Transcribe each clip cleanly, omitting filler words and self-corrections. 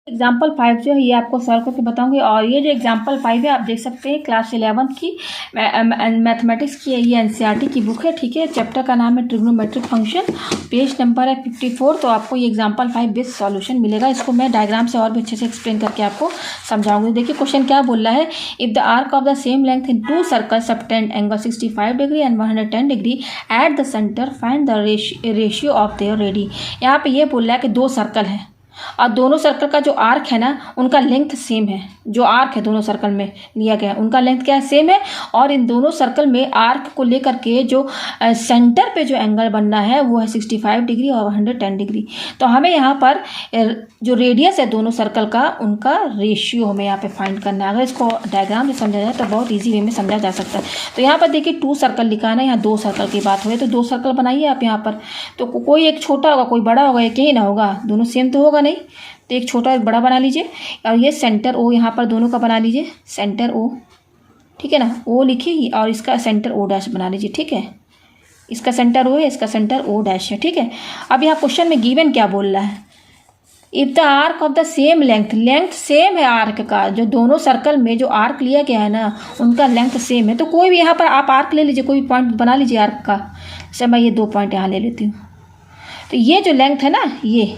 Example 5 जो है ये आपको सॉल्व करके बताऊंगी। और ये जो एग्जाम्पल 5 है आप देख सकते हैं क्लास 11 की मैथमेटिक्स की है, ये एनसीईआरटी की बुक है, ठीक है। चैप्टर का नाम है ट्रिग्नोमेट्रिक फंक्शन, पेज नंबर है 54। तो आपको ये एग्जाम्पल 5 बेस्ड सॉल्यूशन मिलेगा। इसको मैं डायग्राम से और भी अच्छे से एक्सप्लेन करके आपको समझाऊंगी। देखिए क्वेश्चन क्या बोल रहा है, if the arc of the same length in two circle subtend angle 65 degree and 110 degree at the centre find the ratio of their radii. यहाँ पे ये बोल रहा है कि दो सर्कल है और दोनों सर्कल का जो आर्क है ना उनका लेंथ सेम है। जो आर्क है दोनों सर्कल में लिया गया है उनका लेंथ क्या है, सेम है। और इन दोनों सर्कल में आर्क को लेकर के जो सेंटर पे जो एंगल बनना है वो है 65 डिग्री और 110 डिग्री। तो हमें यहाँ पर जो रेडियस है दोनों सर्कल का उनका रेशियो हमें यहाँ पे फाइंड करना है। अगर इसको डायग्राम से समझा जाए तो बहुत ईजी वे में समझा जा सकता है। तो यहाँ पर देखिए 2 सर्कल लिखा है ना, यहाँ 2 सर्कल की बात हो तो 2 सर्कल बनाइए आप यहाँ पर। तो कोई एक छोटा होगा कोई बड़ा होगा, एक ही ना होगा, दोनों सेम तो होगा नहीं। तो एक छोटा एक बड़ा बना लीजिए और ये सेंटर ओ यहाँ पर दोनों का बना लीजिए, सेंटर ओ, ठीक है ना। ओ लिखिए और इसका सेंटर ओ डैश बना लीजिए, ठीक है। इसका सेंटर ओ है, इसका सेंटर ओ डैश है, ठीक है। अब यहाँ क्वेश्चन में गिवन क्या बोल रहा है, if the arc of the same length, length same है आर्क का, जो दोनों सर्कल में जो आर्क लिया गया है ना उनका लेंथ सेम है। तो कोई भी यहाँ पर आप आर्क ले लीजिए, कोई पॉइंट बना लीजिए आर्क का। जैसे मैं ये 2 पॉइंट यहाँ ले लेती हूँ। तो ये जो लेंथ है ना ये,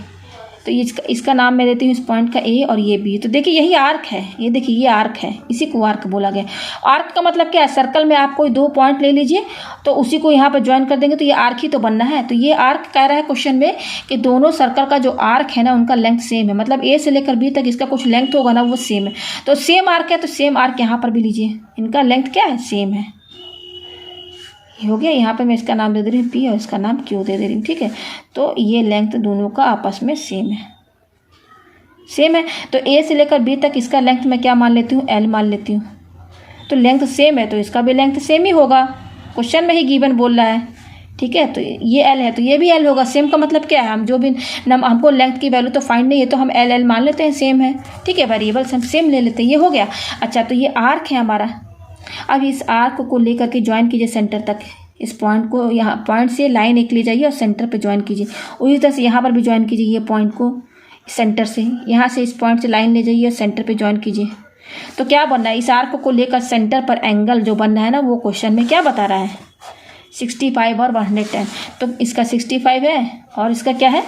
तो इसका नाम मैं देती हूँ इस पॉइंट का ए और ये बी। तो देखिए यही आर्क है, ये देखिए ये आर्क है, इसी को आर्क बोला गया। आर्क का मतलब क्या है, सर्कल में आप कोई 2 पॉइंट ले लीजिए तो उसी को यहाँ पर ज्वाइन कर देंगे तो ये आर्क ही तो बनना है। तो ये आर्क कह रहा है क्वेश्चन में कि दोनों सर्कल का जो आर्क है ना उनका लेंथ सेम है, मतलब ए से लेकर बी तक इसका कुछ लेंथ होगा ना वो सेम है। तो सेम आर्क है तो सेम आर्क यहाँ पर भी लीजिए, इनका लेंथ क्या है, सेम है। हो गया। यहाँ पे मैं इसका नाम दे दे रही हूँ पी और इसका नाम क्यू दे दे रही हूँ, ठीक है। तो ये लेंथ दोनों का आपस में सेम है, सेम है। तो ए से लेकर बी तक इसका लेंथ मैं क्या मान लेती हूँ, एल मान लेती हूँ। तो लेंथ सेम है तो इसका भी लेंथ सेम ही होगा, क्वेश्चन में ही गिवन बोल रहा है, ठीक है। तो ये एल है तो ये भी एल होगा। सेम का मतलब क्या है, हम जो भी हमको लेंथ की वैल्यू तो फाइंड नहीं है तो हम एल एल मान लेते हैं, सेम है, ठीक है। वेरिएबल्स हम सेम ले लेते हैं, ये हो गया। अच्छा तो ये आर्क है हमारा। अब इस आर्क को लेकर के ज्वाइन कीजिए सेंटर तक, इस पॉइंट को यहाँ पॉइंट से लाइन एक ले जाइए और सेंटर पे ज्वाइन कीजिए। उसी तरह से यहाँ पर भी ज्वाइन कीजिए, ये पॉइंट को सेंटर से, यहाँ से इस पॉइंट से लाइन ले जाइए और सेंटर पे ज्वाइन कीजिए। तो क्या बनना है, इस आर्क को लेकर सेंटर पर एंगल जो बनना है ना वो क्वेश्चन में क्या बता रहा है, 65 और 110। तो इसका 65 है और इसका क्या है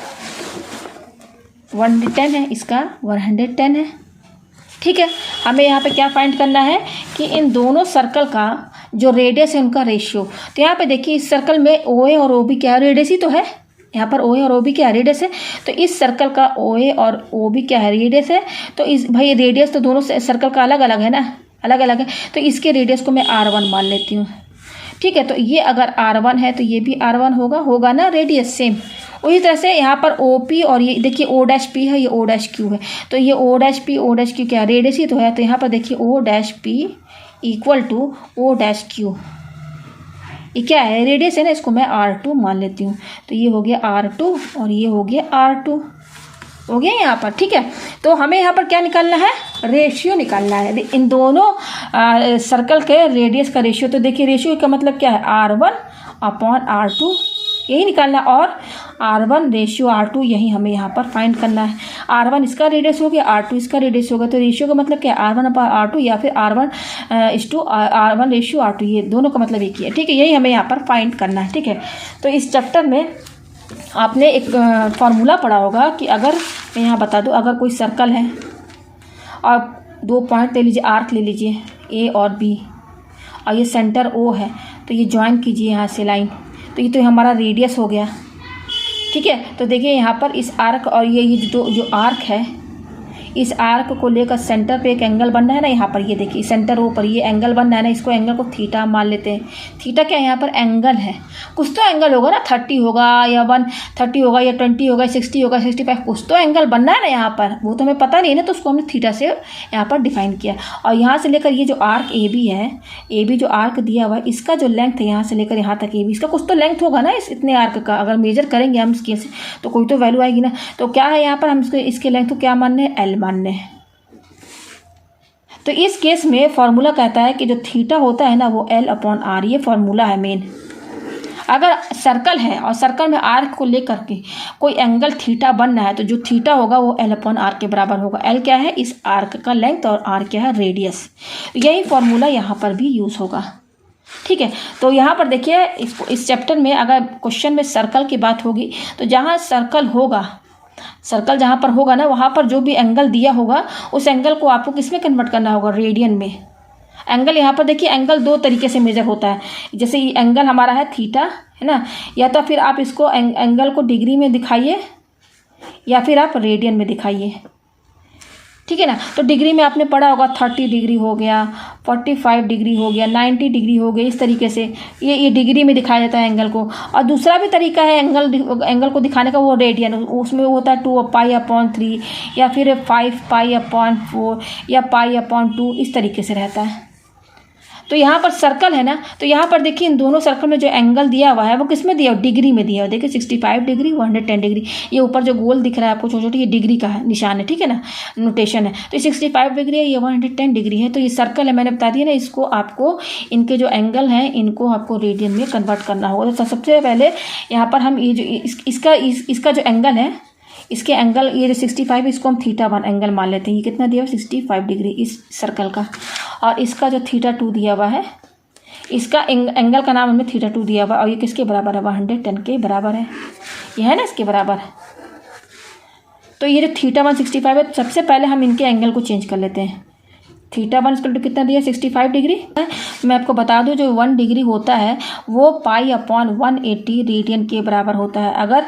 110 है, इसका 110 है, ठीक है। हमें यहाँ पे क्या फाइंड करना है कि इन दोनों सर्कल का जो रेडियस है उनका रेशियो। तो यहाँ पे देखिए इस सर्कल में ओ ए और ओ बी क्या रेडियस ही तो है, यहाँ पर ओ ए और ओ बी क्या रेडियस है। तो इस सर्कल का ओ ए और ओ बी क्या है, रेडियस है। तो इस भाई रेडियस तो दोनों सर्कल का अलग अलग है ना, अलग अलग है। तो इसके रेडियस को मैं R1 मान लेती हूँ, ठीक है। तो ये अगर R1 है तो ये भी R1 होगा ना, रेडियस सेम। उसी तरह से यहाँ पर OP और ये देखिए O डैश P है, ये O डैश Q है। तो ये O dash P O dash Q क्या रेडियस ही तो है। तो यहाँ पर देखिए O dash P equal to O dash Q, ये क्या है, रेडियस है ना, इसको मैं R2 मान लेती हूँ। तो ये हो गया R2 और ये हो गया R2, हो गया यहाँ पर, ठीक है। तो हमें यहाँ पर क्या निकालना है, रेशियो निकालना है इन दोनों सर्कल के रेडियस का रेशियो। तो देखिए रेशियो का मतलब क्या है, R1 अपॉन R2 यही निकालना, और R1 रेशियो R2 यही हमें यहाँ पर फाइंड करना है। R1 इसका रेडियस हो गया, R2 इसका रेडियस होगा। तो रेशियो का मतलब क्या है, R1 अपॉन R2 या फिर R1 रेशियो R2, ये दोनों का मतलब एक ही है, ठीक है। यही हमें यहाँ पर फाइंड करना है, ठीक है। तो इस चैप्टर में आपने एक फार्मूला पढ़ा होगा कि अगर मैं यहाँ बता दूँ, अगर कोई सर्कल है और 2 पॉइंट ले लीजिए, आर्क ले लीजिए ए और बी और ये सेंटर ओ है, तो ये ज्वाइन कीजिए यहाँ से लाइन, तो ये तो हमारा रेडियस हो गया, ठीक है। तो देखिए यहाँ पर इस आर्क और ये जो आर्क है, इस आर्क को लेकर सेंटर पे एक एंगल बनना है ना, यहाँ पर ये देखिए सेंटर ओ पर ये एंगल बनना है ना, इसको एंगल को थीटा मान लेते हैं। थीटा क्या है, यहाँ पर एंगल है, कुछ तो एंगल होगा ना, 30 होगा या 130 होगा या 20 होगा, 60 होगा, 65, कुछ तो एंगल बनना है ना यहाँ पर, वो तो हमें पता नहीं है ना, तो उसको हमने थीटा से यहाँ पर डिफाइन किया। और यहाँ से लेकर ये जो आर्क ए बी है, ए बी जो आर्क दिया हुआ है, इसका जो लेंथ है यहाँ से लेकर यहाँ तक ए बी, इसका कुछ तो लेंथ होगा ना इस इतने आर्क का। अगर मेजर करेंगे हम इसके से तो कोई तो वैल्यू आएगी ना। तो क्या है यहाँ पर हम इसके लेंथ को क्या मानने हैं, एल मानने हैं। तो इस केस में फॉर्मूला कहता है कि जो थीटा होता है ना वो L अपॉन R, ये फॉर्मूला है मेन। अगर सर्कल है और सर्कल में आर्क को लेकर के कोई एंगल थीटा बनना है तो जो थीटा होगा वो एल अपॉन आर के बराबर होगा। एल क्या है, इस आर्क का लेंथ, और आर क्या है, रेडियस। यही फॉर्मूला यहाँ पर भी यूज़ होगा। ठीक है, तो यहाँ पर देखिए इसको, इस चैप्टर में अगर क्वेश्चन में सर्कल की बात होगी तो जहाँ सर्कल होगा, सर्कल जहाँ पर होगा ना, वहाँ पर जो भी एंगल दिया होगा उस एंगल को आपको किस में कन्वर्ट करना होगा, रेडियन में। एंगल यहाँ पर देखिए, एंगल दो तरीके से मेजर होता है। जैसे ये एंगल हमारा है थीटा, है ना, या तो फिर आप इसको एंगल को डिग्री में दिखाइए या फिर आप रेडियन में दिखाइए। ठीक है ना, तो डिग्री में आपने पढ़ा होगा 30 डिग्री हो गया, 45 डिग्री हो गया, 90 डिग्री हो गया, इस तरीके से ये डिग्री में दिखाया जाता है एंगल को। और दूसरा भी तरीका है एंगल को दिखाने का, वो रेडियन, उसमें वो होता है 2π/3 या फिर 5π/4 या π/2, इस तरीके से रहता है। तो यहाँ पर सर्कल है ना, तो यहाँ पर देखिए इन दोनों सर्कल में जो एंगल दिया हुआ है वो किस में दिया हुआ, डिग्री में दिया हुआ। देखिए 65 डिग्री, 110 डिग्री, ये ऊपर जो गोल दिख रहा है आपको छोटे छोटे, ये डिग्री का है, निशान है, ठीक है ना, नोटेशन है। तो ये 65 डिग्री है, ये 110 डिग्री है। तो ये सर्कल है, मैंने बता दिया ना, इसको आपको इनके जो एंगल हैं इनको आपको रेडियन में कन्वर्ट करना होगा। तो सबसे पहले यहाँ पर हम ये जो इसका जो एंगल है, इसके एंगल, ये जो 65 है इसको हम θ1 एंगल मान लेते हैं। ये कितना दिया हुआ, 65 डिग्री इस सर्कल का। और इसका जो θ2 दिया हुआ है, इसका एंगल का नाम हमें θ2 दिया हुआ है। और ये किसके बराबर है, 110 के बराबर है, ये है ना इसके बराबर। तो ये जो θ1 65 है, सबसे पहले हम इनके एंगल को चेंज कर लेते हैं। θ1 इसको कितना दिया, 65 डिग्री। मैं आपको बता दूं जो 1 डिग्री होता है वो π/180 रेडियन के बराबर होता है। अगर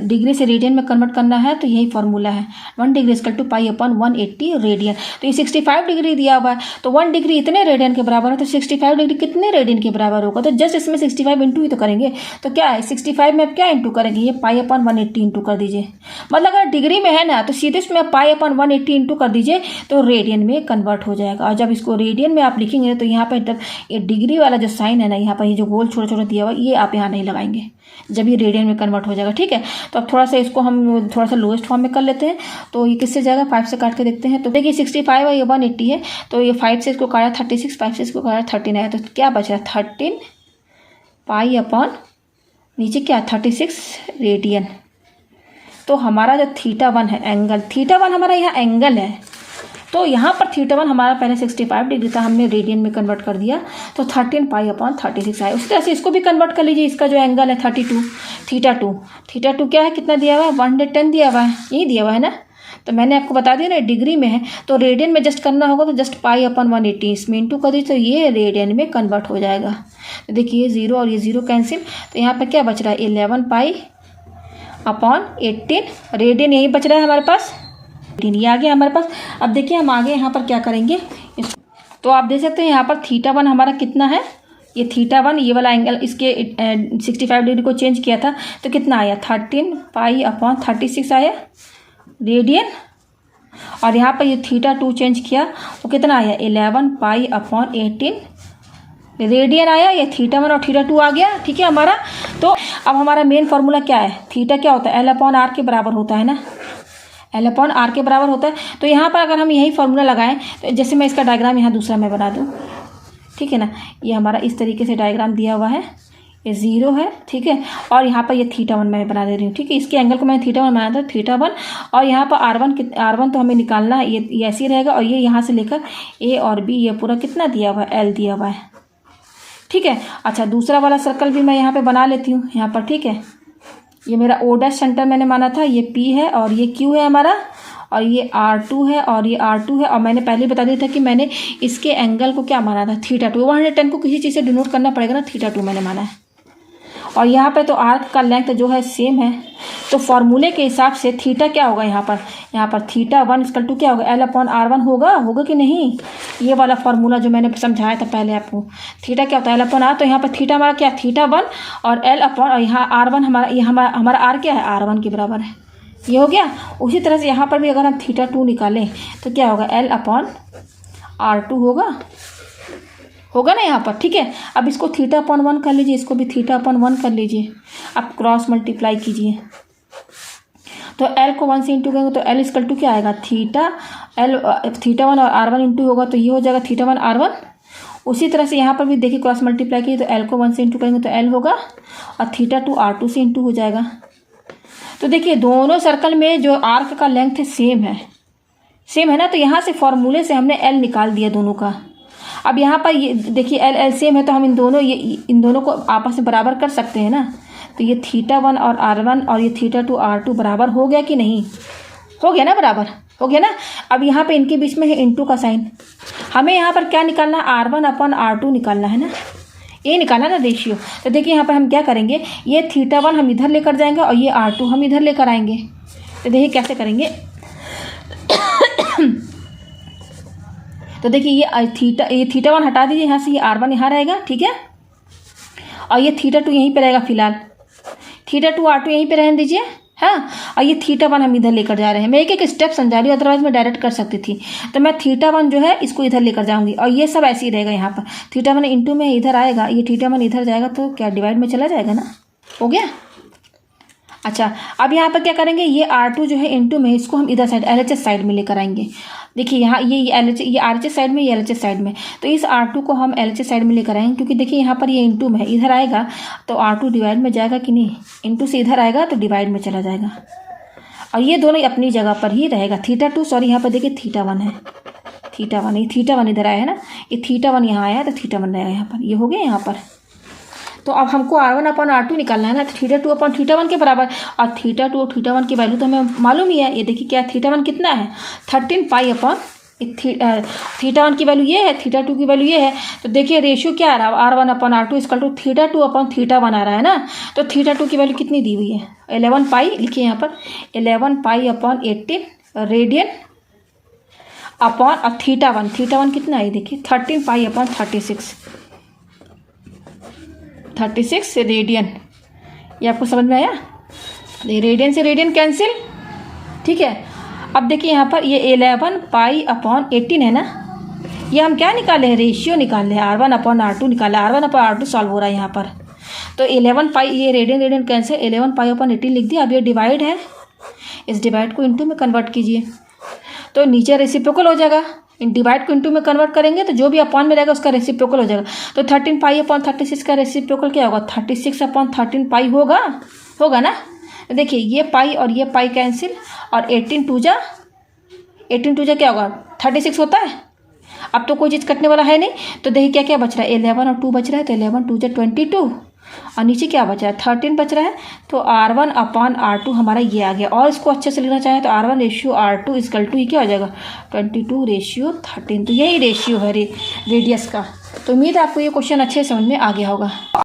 डिग्री से रेडियन में कन्वर्ट करना है तो यही फॉर्मूला है, 1 डिग्री इक्वल टू π/180 रेडियन। तो ये 65 डिग्री दिया हुआ है, तो 1 डिग्री इतने रेडियन के बराबर है, तो 65 डिग्री कितने रेडियन के बराबर होगा, तो जस्ट इसमें 65 इंटू ही तो करेंगे। तो क्या है, 65 में आप क्या इंटू करेंगे, ये π/180 इंटू कर दीजिए। मतलब अगर डिग्री में है ना तो सीधे इसमें π/180 इंटू कर दीजिए तो रेडियन में कन्वर्ट हो जाएगा। और जब इसको रेडियन में आप लिखेंगे तो यहाँ पर जब ये डिग्री वाला जो साइन है ना, यहाँ पर ये जो गोल छोटा छोटा दिया हुआ, ये आप यहाँ नहीं लगाएंगे, जब ये रेडियन में कन्वर्ट हो जाएगा। ठीक है, तो अब थोड़ा सा इसको हम थोड़ा सा लोएस्ट फॉर्म में कर लेते हैं। तो ये किससे जाएगा, 5 से काट के देखते हैं। तो देखिए 65 है, ये 180 है, तो ये 5 से इसको काटा 36, 5 से इसको काटा 13 आया, तो क्या बच रहा है, 13 π/ नीचे क्या 36 रेडियन। तो हमारा जो θ1 है एंगल, θ1 हमारा यहाँ एंगल है, तो यहाँ पर θ1 हमारा पहले 65 डिग्री था, हमने रेडियन में कन्वर्ट कर दिया, तो 13 π/36 आया। उसी तरह से इसको भी कन्वर्ट कर लीजिए। इसका जो एंगल है 32, θ2 क्या है, कितना दिया हुआ है, 110 दिया हुआ है, यही दिया हुआ है ना। तो मैंने आपको बता दिया ना डिग्री में है, तो रेडियन में जस्ट करना होगा, तो जस्ट π/180 इसमें इंटू कर दीजिए, तो ये रेडियन में कन्वर्ट हो जाएगा। तो देखिए 0 और ये 0 कैंसिल, तो यहाँ पर क्या बच रहा है, 11 π/18 रेडियन, यही बच रहा है हमारे पास, ये आ गया हमारे पास। अब देखिए हम आगे यहाँ पर क्या करेंगे, तो आप देख सकते हैं यहाँ पर θ1 हमारा कितना है, ये θ1 ये वाला एंगल, इसके 65 डिग्री को चेंज किया था तो कितना आया, 13 π/36 आया रेडियन। और यहाँ पर ये θ2 चेंज किया वो कितना आया, 11 π/18 रेडियन आया। ये θ1 और θ2 आ गया, ठीक है हमारा। तो अब हमारा मेन फॉर्मूला क्या है, थीटा क्या होता है, L/R के बराबर होता है ना, L/R के बराबर होता है। तो यहाँ पर अगर हम यही फॉर्मूला लगाएं, तो जैसे मैं इसका डायग्राम यहाँ दूसरा मैं बना दूँ, ठीक है ना, ये हमारा इस तरीके से डायग्राम दिया हुआ है, ये 0 है, ठीक है, और यहाँ पर ये θ1 मैं बना दे रही हूँ, ठीक है। इसके एंगल को मैंने θ1 बनाया था, θ1, और यहाँ पर R1 तो हमें निकालना है, ये ऐसे ही रहेगा, और ये यहाँ से लेकर A और B ये पूरा कितना दिया हुआ है, L दिया हुआ है, ठीक है। अच्छा दूसरा वाला सर्कल भी मैं यहाँ पर बना लेती हूँ यहाँ पर, ठीक है। ये मेरा O' सेंटर मैंने माना था, ये P है और ये Q है हमारा, और ये R2 है और ये R2 है। और मैंने पहले बता दिया था कि मैंने इसके एंगल को क्या माना था, θ2। 110 को किसी चीज़ से डिनोट करना पड़ेगा ना, θ2 मैंने माना है। और यहाँ पे तो आर्क का लेंथ जो है सेम है, तो फॉर्मूले के हिसाब से थीटा क्या होगा, यहाँ पर θ1 इक्वल टू क्या होगा, L/R1 होगा कि नहीं। ये वाला फॉर्मूला जो मैंने समझाया था पहले आपको, थीटा क्या होता है, L/R। तो यहाँ पर थीटा हमारा क्या, θ1 और और यहाँ R1 हमारा R क्या है, R1 के बराबर है, ये हो गया। उसी तरह से यहाँ पर भी अगर हम θ2 निकालें तो क्या होगा, L/R2 होगा ना यहाँ पर, ठीक है। अब इसको θ/1 कर लीजिए, इसको भी θ/1 कर लीजिए, अब क्रॉस मल्टीप्लाई कीजिए, तो L को 1 से इंटू करेंगे तो L इक्वल टू क्या आएगा, θ1 और R1 इंटू होगा, तो ये हो जाएगा θ1 R1, उसी तरह से यहाँ पर भी देखिए क्रॉस मल्टीप्लाई किए तो एल को 1 से इंटू करेंगे तो एल होगा और थीटा 2 R2 से इंटू हो जाएगा। तो देखिए दोनों सर्कल में जो आर्क का लेंथ है सेम है ना, तो यहाँ से फॉर्मूले से हमने एल निकाल दिया दोनों का। अब यहाँ पर ये देखिए एल सेम है तो हम इन दोनों को आपस में बराबर कर सकते हैं ना। तो ये θ1 और R1 और ये θ2 R2 बराबर हो गया कि नहीं, हो गया ना, बराबर हो गया ना। अब यहाँ पे इनके बीच में है इंटू का साइन, हमें यहाँ पर क्या निकालना है, R1/R2 निकालना है ना, ये निकालना ना रेशियो। तो देखिए यहाँ पर हम क्या करेंगे, ये θ1 हम इधर लेकर जाएंगे और ये R2 हम इधर लेकर आएंगे। तो देखिए कैसे करेंगे तो देखिए ये θ1 हटा दीजिए यहाँ से, ये R1 यहाँ रहेगा, ठीक है, और ये θ2 यहीं पे रहेगा फिलहाल, θ2 R2 यहीं पे रहने दीजिए, हाँ। और ये θ1 हम इधर लेकर जा रहे हैं, मैं एक एक स्टेप समझा रही हूँ, अदरवाइज मैं डायरेक्ट कर सकती थी। तो मैं θ1 जो है इसको इधर लेकर जाऊंगी और ये सब ऐसे ही रहेगा। यहाँ पर θ1 इंटू में इधर आएगा, ये θ1 इधर जाएगा तो क्या डिवाइड में चला जाएगा ना, हो गया। अच्छा अब यहाँ पर क्या करेंगे, ये R2 जो है इंटू में इसको हम इधर साइड LHS साइड में लेकर आएंगे। देखिए यहाँ ये RHS साइड में, ये LHS साइड में, तो इस R2 को हम LHS साइड में लेकर आएंगे क्योंकि देखिए यहाँ पर ये इंटू में है, इधर आएगा तो R2 डिवाइड में जाएगा कि नहीं, इंटू से इधर आएगा तो डिवाइड में चला जाएगा। और ये दोनों अपनी जगह पर ही रहेगा। θ2 सॉरी यहाँ पर देखिए θ1 है, θ1 ये θ1 इधर आया है ना, ये θ1 यहाँ आया तो θ1 रहेगा यहाँ पर, ये हो गया यहाँ पर। तो अब हमको R1/R2 निकालना है ना, तो θ2/θ1 के बराबर, और θ2 और θ1 की वैल्यू तो हमें मालूम ही है। ये देखिए क्या θ1 कितना है 13 पाई अपॉन θ1 की वैल्यू ये है, θ2 की वैल्यू ये है। तो देखिए रेशियो क्या आ रहा है, R1/R2 इक्वल टू θ2/θ1 आ रहा है ना। तो θ2 की वैल्यू कितनी दी हुई है 11 पाई, लिखिए यहाँ पर 11 पाई अपॉन 18 रेडियन अपॉन, और θ1 कितना है देखिए 13 पाई अपॉन 36 रेडियन। ये आपको समझ में आया, रेडियन से रेडियन कैंसिल, ठीक है। अब देखिए यहाँ पर ये 11 पाई अपॉन 18 है ना, ये हम क्या निकाले हैं, रेशियो निकाले हैं, R1/R2 निकाले, R1/R2 सॉल्व हो रहा है यहाँ पर। तो 11 पाई, ये रेडियन कैंसिल, 11 पाई अपॉन 18 लिख दिया। अब ये डिवाइड है, इस डिवाइड को इंटू में कन्वर्ट कीजिए तो नीचे रेसिप्रोकल हो जाएगा। इन डिवाइड को इंटू में कन्वर्ट करेंगे तो जो भी अपॉन में रहेगा उसका रेसिप्रोकल हो जाएगा। तो 13 पाई अपॉन 36 का रेसिप्रोकल क्या होगा, 36/13 पाई होगा ना। देखिए ये पाई और ये पाई कैंसिल, और 18 टू जा क्या होगा 36 होता है। अब तो कोई चीज़ कटने वाला है नहीं, तो देखिए क्या क्या बच रहा है, 11 और 2 बच रहा है, तो 11 2 जा 22 और नीचे क्या बच रहा है 13 बच रहा है। तो R1/R2 हमारा ये आ गया। और इसको अच्छे से लिखना चाहें तो R1/R2 इक्वल टू ये क्या हो जाएगा 22/13। तो यही रेशियो है रेडियस का। तो उम्मीद है आपको ये क्वेश्चन अच्छे समझ में आ गया होगा।